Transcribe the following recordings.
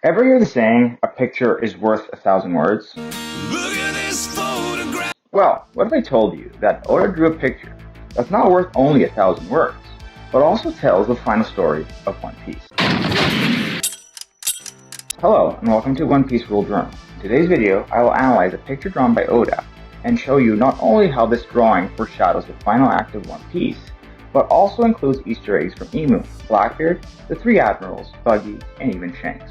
Ever hear the saying, a picture is worth 1,000 words? Look at this photograph. Well, what if I told you that Oda drew a picture that's not worth only 1,000 words, but also tells the final story of One Piece? Hello, and welcome to One Piece Rule Journal. In today's video, I will analyze a picture drawn by Oda and show you not only how this drawing foreshadows the final act of One Piece, but also includes Easter eggs from Emu, Blackbeard, the three admirals, Buggy, and even Shanks.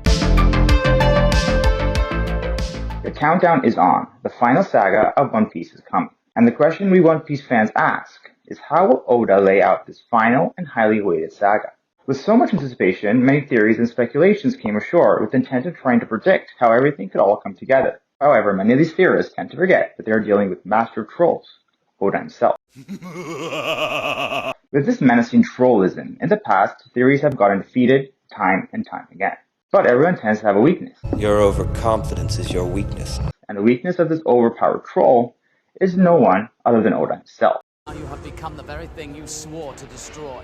The countdown is on. The final saga of One Piece is coming. And the question we One Piece fans ask is, how will Oda lay out this final and highly awaited saga? With so much anticipation, many theories and speculations came ashore with the intent of trying to predict how everything could all come together. However, many of these theorists tend to forget that they are dealing with master of trolls, Oda himself. With this menacing trollism, in the past, theories have gotten defeated time and time again. But everyone tends to have a weakness. Your overconfidence is your weakness. And the weakness of this overpowered troll is no one other than Oda himself. You have become the very thing you swore to destroy.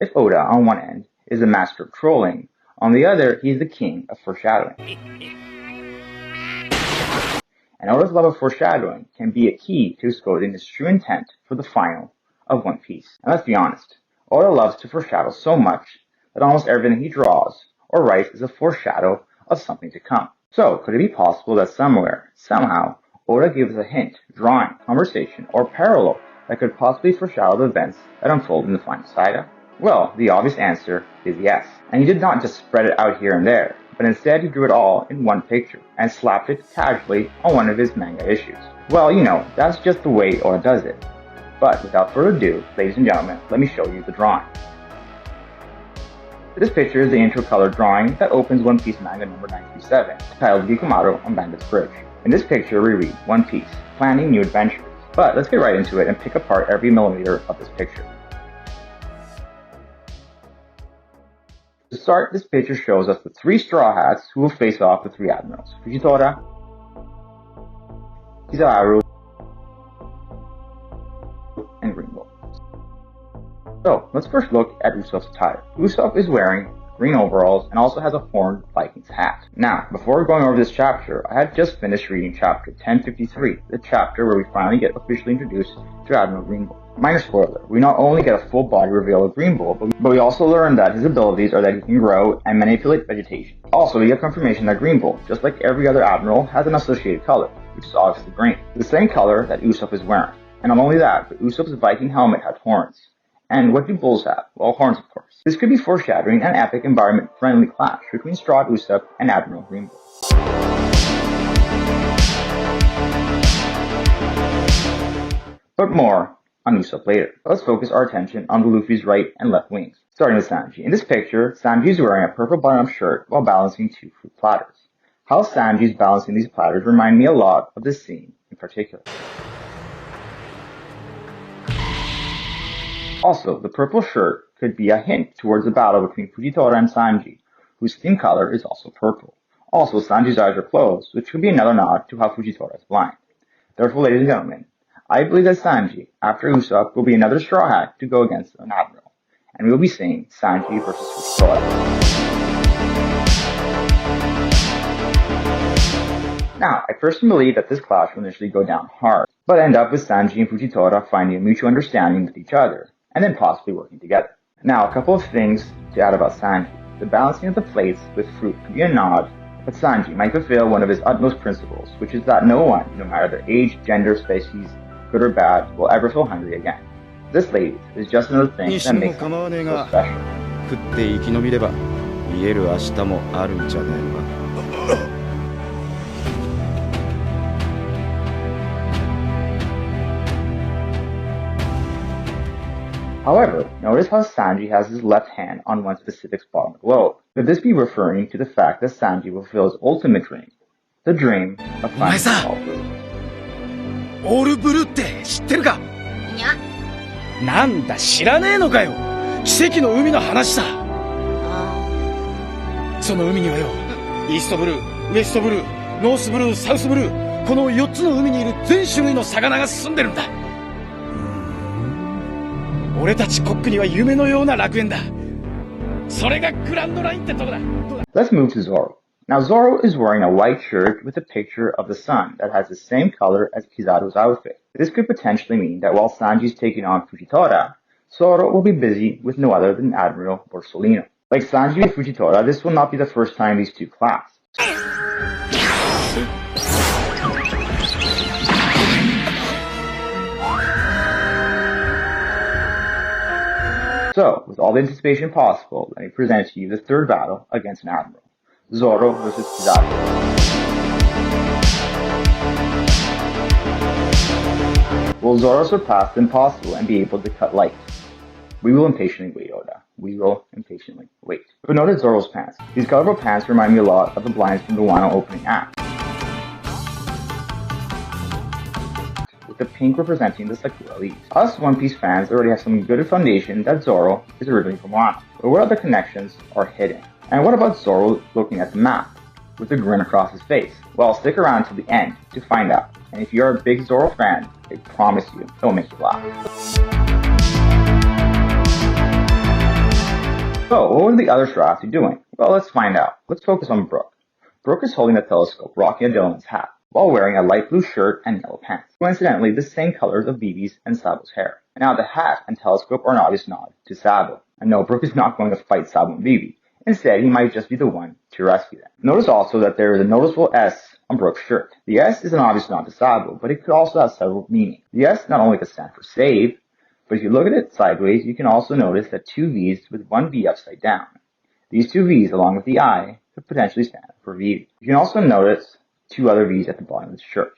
If Oda, on one end, is the master of trolling, on the other, he is the king of foreshadowing. And Oda's love of foreshadowing can be a key to exposing his true intent for the final of One Piece. And let's be honest, Oda loves to foreshadow so much that almost everything he draws or writes is a foreshadow of something to come. So, could it be possible that somewhere, somehow, Oda gives a hint, drawing, conversation, or parallel that could possibly foreshadow the events that unfold in the final saga? Well, the obvious answer is yes. And he did not just spread it out here and there, but instead he drew it all in one picture and slapped it casually on one of his manga issues. Well, you know, that's just the way Oda does it. But without further ado, ladies and gentlemen, let me show you the drawing. This picture is the intro color drawing that opens One Piece manga number 937, titled Gikumaru on Bandit's Bridge. In this picture, we read One Piece, planning new adventures. But let's get right into it and pick apart every millimeter of this picture. To start, this picture shows us the three Straw Hats who will face off the three admirals, Fujitora, Kizaru, and Green Bull. So, let's first look at Usopp's attire. Usopp is wearing green overalls and also has a horned Vikings hat. Now, before going over this chapter, I had just finished reading chapter 1053, the chapter where we finally get officially introduced to Admiral Green Bull. Minor spoiler, we not only get a full body reveal of Green Bull, but we also learn that his abilities are that he can grow and manipulate vegetation. Also, we get confirmation that Green Bull, just like every other admiral, has an associated color, which is obviously green, the same color that Usopp is wearing. And not only that, but Usopp's Viking helmet had horns. And what do bulls have? Well, horns, of course. This could be foreshadowing an epic environment-friendly clash between Straw Usopp and Admiral Green Bull. But more on Usopp later. Let's focus our attention on the Luffy's right and left wings. Starting with Sanji. In this picture, Sanji is wearing a purple button-up shirt while balancing two fruit platters. How Sanji is balancing these platters remind me a lot of this scene in particular. Also, the purple shirt could be a hint towards the battle between Fujitora and Sanji, whose skin color is also purple. Also, Sanji's eyes are closed, which could be another nod to how Fujitora is blind. Therefore, ladies and gentlemen, I believe that Sanji, after Usopp, will be another Straw Hat to go against an Admiral, and we will be seeing Sanji versus Fujitora. Now, I personally believe that this clash will initially go down hard, but end up with Sanji and Fujitora finding a mutual understanding with each other, and then possibly working together. Now, a couple of things to add about Sanji. The balancing of the plates with fruit could be a nod, but Sanji might fulfill one of his utmost principles, which is that no one, no matter their age, gender, species, good or bad, will ever feel hungry again. This, ladies, is just another thing that makes him so special. However, notice how Sanji has his left hand on one specific spot on the globe. Could this be referring to the fact that Sanji will fulfill his ultimate dream, the dream of finding all blue? オールブルーって知ってるか？いや。なんだ知らねえのかよ。奇跡の海の話さ。その海にはよ、イーストブルー、ウエストブルー、ノースブルー、サウスブルー、この4つの海にいる全種類の魚が住んでるんだ。俺たちコックには夢のような楽園だ。それがグランドラインってとこだ。Let's move to Zoro. Now Zoro is wearing a white shirt with a picture of the sun that has the same color as Kizaru's outfit. This could potentially mean that while Sanji is taking on Fujitora, Zoro will be busy with no other than Admiral Borsalino. Like Sanji and Fujitora, this will not be the first time these two clash. So, with all the anticipation possible, let me present to you the third battle against an Admiral. Zoro versus Kizaru. Will Zoro surpass the impossible and be able to cut light? We will impatiently wait, Oda. We will impatiently wait. But notice Zoro's pants. These colorful pants remind me a lot of the blinds from the Wano opening act, with the pink representing the Sakura leaves. Us One Piece fans already have some good foundation that Zoro is originally from Wano, but what other connections are hidden? And what about Zoro looking at the map with a grin across his face? Well, stick around to the end to find out. And if you're a big Zoro fan, I promise you, it'll make you laugh. So, what were the other Straths doing? Well, let's find out. Let's focus on Brook. Brook is holding a telescope rocking a Dylan's hat, while wearing a light blue shirt and yellow pants. Coincidentally, the same colors of Vivi's and Sabo's hair. And now the hat and telescope are an obvious nod to Sabo. And no, Brook is not going to fight Sabo and Vivi. Instead, he might just be the one to rescue them. Notice also that there is a noticeable S on Brook's shirt. The S is an obvious nod to Sabo, but it could also have several meanings. The S not only could stand for save, but if you look at it sideways, you can also notice that two V's with one V upside down. These two V's, along with the I, could potentially stand for Vivi. You can also notice two other V's at the bottom of the shirt.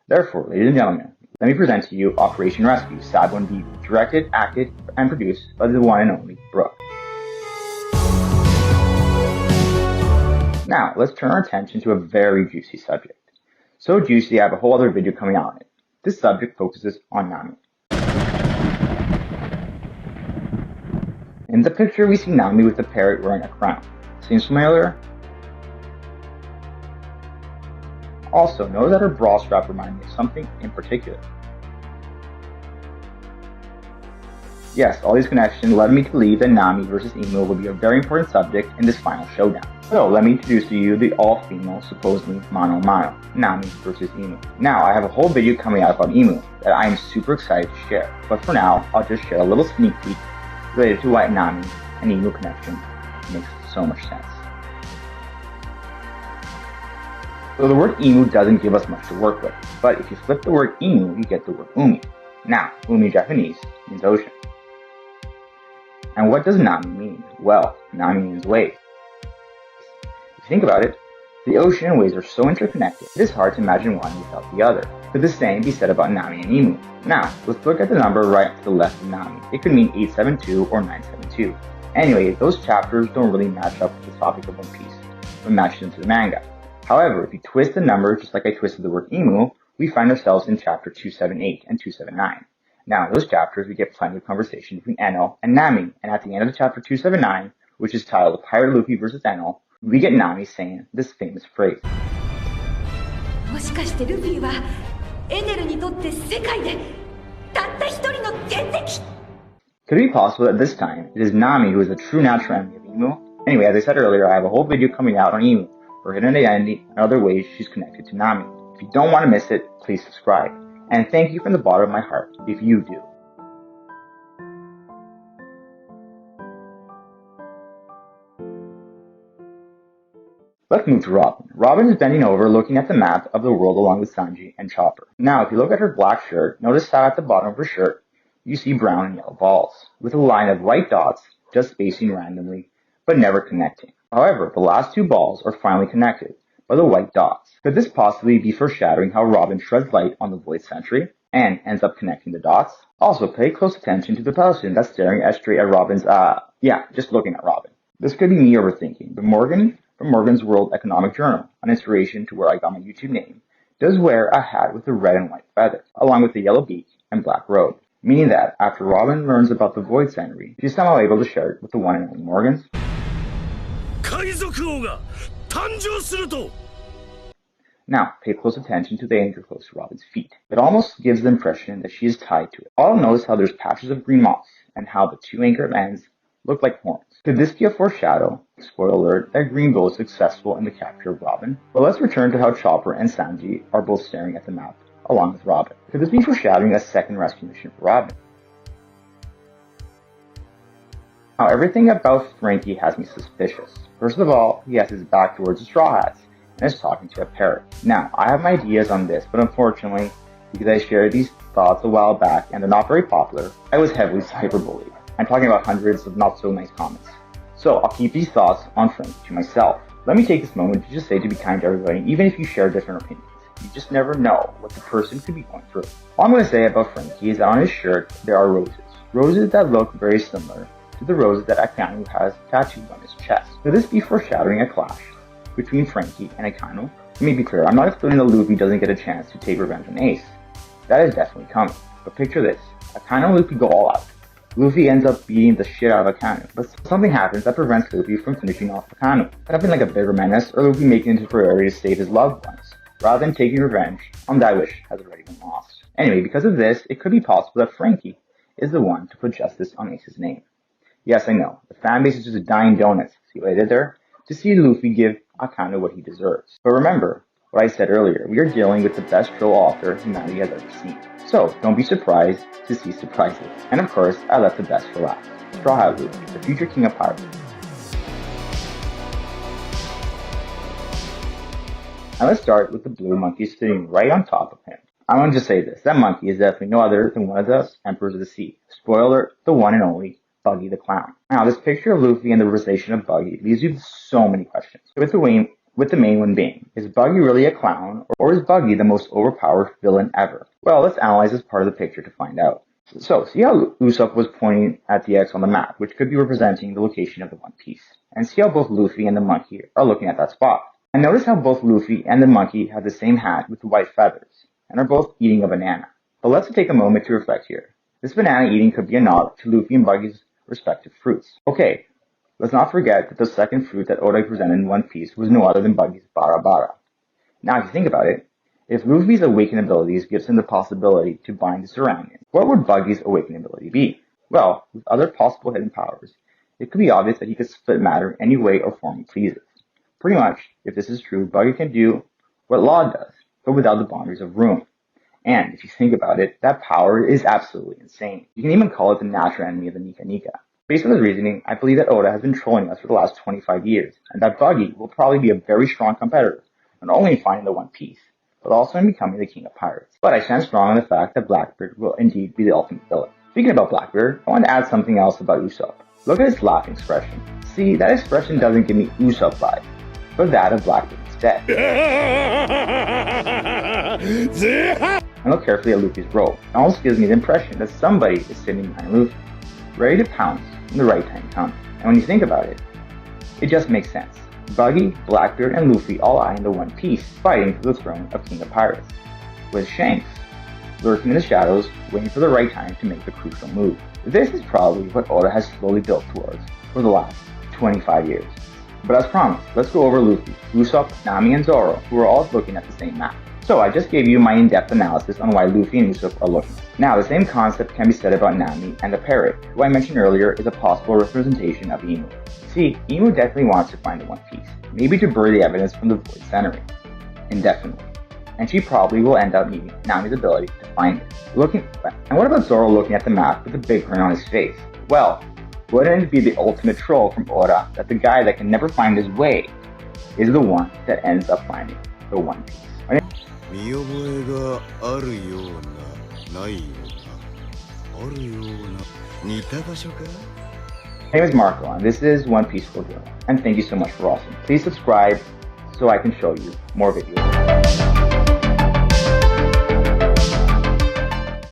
Therefore, ladies and gentlemen, let me present to you Operation Rescue, Sabo and Vivi, directed, acted, and produced by the one and only Brook. Now, let's turn our attention to a very juicy subject. So juicy, I have a whole other video coming out on it. This subject focuses on Nami. In the picture, we see Nami with the parrot wearing a crown. Seems familiar? Also, notice that her bra strap reminded me of something in particular. Yes, all these connections led me to believe that Nami versus Emu will be a very important subject in this final showdown. So, let me introduce to you the all-female, supposedly mano a mano, Nami versus Emu. Now, I have a whole video coming out about Emu that I am super excited to share, but for now, I'll just share a little sneak peek related to why Nami and Emu connection makes so much sense. So the word Emu doesn't give us much to work with, but if you flip the word Emu, you get the word Umi. Now, Umi in Japanese means ocean. And what does Nami mean? Well, Nami means wave. If you think about it, the ocean and waves are so interconnected, it is hard to imagine one without the other. Could the same be said about Nami and Emu? Now, let's look at the number right to the left of Nami. It could mean 872 or 972. Anyway, those chapters don't really match up with the topic of One Piece, but match into the manga. However, if you twist the number just like I twisted the word Emu, we find ourselves in chapter 278 and 279. Now, in those chapters, we get plenty of conversation between Enel and Nami, and at the end of chapter 279, which is titled Pirate Luffy vs. Enel, we get Nami saying this famous phrase. Could it be possible that this time, it is Nami who is the true natural enemy of Emu? Anyway, as I said earlier, I have a whole video coming out on Emu, her hidden identity, and other ways she's connected to Nami. If you don't want to miss it, please subscribe. And thank you from the bottom of my heart if you do. Let's move to Robin. Robin is bending over looking at the map of the world along with Sanji and Chopper. Now, if you look at her black shirt, notice how at the bottom of her shirt, you see brown and yellow balls, with a line of white dots just spacing randomly, but never connecting. However, the last two balls are finally connected by the white dots. Could this possibly be foreshadowing how Robin shreds light on the Void Sentry and ends up connecting the dots? Also, pay close attention to the person that's staring straight at Robin's, just looking at Robin. This could be me overthinking, but Morgan from Morgan's World Economic Journal, an inspiration to where I got my YouTube name, does wear a hat with a red and white feather, along with a yellow beak and black robe, meaning that after Robin learns about the Void Sentry, she's somehow able to share it with the one and only Morgans. Now, pay close attention to the anchor close to Robin's feet. It almost gives the impression that she is tied to it. Also notice how there's patches of green moss, and how the two anchor ends look like horns. Could this be a foreshadow, spoiler alert, that Green Bow is successful in the capture of Robin? But let's return to how Chopper and Sanji are both staring at the map, along with Robin. Could this be foreshadowing a second rescue mission for Robin? Now, everything about Frankie has me suspicious. First of all, he has his back towards the Straw Hats, and is talking to a parrot. Now, I have my ideas on this, but unfortunately, because I shared these thoughts a while back and they're not very popular, I was heavily cyberbullied. I'm talking about hundreds of not so nice comments. So I'll keep these thoughts on Frankie to myself. Let me take this moment to just say to be kind to everybody, even if you share different opinions. You just never know what the person could be going through. All I'm going to say about Frankie is that on his shirt, there are roses. Roses that look very similar to the roses that Akainu has tattooed on his chest. Could this be foreshadowing a clash between Frankie and Akainu? Let me be clear, I'm not excluding that Luffy doesn't get a chance to take revenge on Ace. That is definitely coming. But picture this, Akainu and Luffy go all out. Luffy ends up beating the shit out of Akainu, but something happens that prevents Luffy from finishing off Akainu. Something like a bigger menace, or Luffy making it into priority to save his loved ones, rather than taking revenge on that which has already been lost. Anyway, because of this, it could be possible that Frankie is the one to put justice on Ace's name. Yes, I know, the fanbase is just dying donuts, see what I did there? To see Luffy give Akainu what he deserves. But remember what I said earlier, we are dealing with the best troll author humanity has ever seen. So, don't be surprised to see surprises. And of course, I left the best for last. Straw Hat Luffy, the future king of pirates. Now let's start with the blue monkey sitting right on top of him. I want to just say this, that monkey is definitely no other than one of the Emperors of the Sea. Spoiler, the one and only Buggy the Clown. Now, this picture of Luffy and the realization of Buggy leaves you with so many questions. With the main one being, is Buggy really a clown, or is Buggy the most overpowered villain ever? Well, let's analyze this part of the picture to find out. So, see how Usopp was pointing at the X on the map, which could be representing the location of the One Piece. And see how both Luffy and the monkey are looking at that spot. And notice how both Luffy and the monkey have the same hat with the white feathers, and are both eating a banana. But let's take a moment to reflect here. This banana eating could be a nod to Luffy and Buggy's respective fruits. Okay, let's not forget that the second fruit that Oda presented in One Piece was no other than Buggy's Bara Bara. Now, if you think about it, if Luffy's awakened abilities gives him the possibility to bind the surroundings, what would Buggy's awakened ability be? Well, with other possible hidden powers, it could be obvious that he could split matter any way or form he pleases. Pretty much, if this is true, Buggy can do what Law does, but without the boundaries of room. And if you think about it, that power is absolutely insane. You can even call it the natural enemy of the Nika Nika. Based on this reasoning, I believe that Oda has been trolling us for the last 25 years, and that Buggy will probably be a very strong competitor, not only in finding the One Piece, but also in becoming the King of Pirates. But I stand strong on the fact that Blackbeard will indeed be the ultimate villain. Speaking about Blackbeard, I want to add something else about Usopp. Look at his laughing expression. See, that expression doesn't give me Usopp vibes, but that of Blackbeard instead. And look carefully at Luffy's robe. It almost gives me the impression that somebody is sitting behind Luffy, ready to pounce when the right time comes. And when you think about it, it just makes sense. Buggy, Blackbeard, and Luffy all eyeing the One Piece, fighting for the throne of King of Pirates, with Shanks lurking in the shadows, waiting for the right time to make the crucial move. This is probably what Oda has slowly built towards for the last 25 years. But as promised, let's go over Luffy, Usopp, Nami, and Zoro, who are all looking at the same map. So I just gave you my in-depth analysis on why Luffy and Usopp are looking. Now, the same concept can be said about Nami and the parrot, who I mentioned earlier is a possible representation of Imu. See, Imu definitely wants to find the One Piece, maybe to bury the evidence from the Void Centering, indefinitely. And she probably will end up needing Nami's ability to find it. And what about Zoro looking at the map with a big grin on his face? Well, wouldn't it be the ultimate troll from Oda that the guy that can never find his way is the one that ends up finding the One Piece? My name is Marco, and this is One Piece for Journal. And thank you so much for watching. Please subscribe so I can show you more videos.